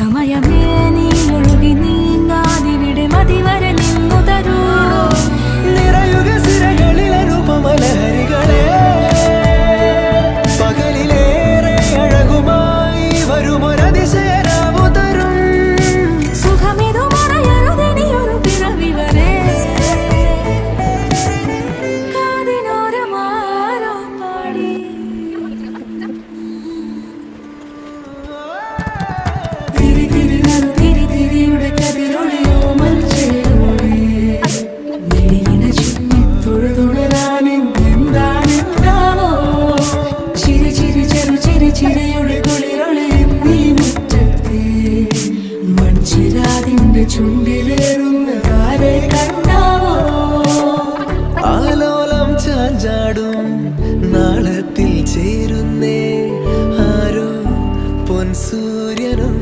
സമയമേ നീ ഒഴുകി നീങ്ങാതിവിടെ മതിവരെ നിന്നു തരൂ നിറയുക സിരകളിൽ അനുപമലഹരികളെ പകലിലേറെ അഴകുമായി വരുമൊരതിശയരാവു തരും സുഖമിതു മറയരുതെനിയൊരു പിറവി വരെ കാതിനോരമാരോ പാടി തിരി തിരി നറു തിരി തിരിയുടെ കതിരൊളിയോ മൽച്ചേരോളെ വിളിയിണ ചുറ്റി തൊഴുതുണരാനെന്താണെന്താവോ ചിരി ചിരി ചെറു ചിരി ചിരിയുടെ കുളിരൊളിയും നീ മുറ്റത്തെ മൺചിരാതിന്റെ ചുണ്ടിലേറുന്ന ആരെ കണ്ടാവോ ആലോലം ചാഞ്ചാടും നാളത്തിൽ ചേരുന്നേ ആരോ പൊൻസൂര്യനും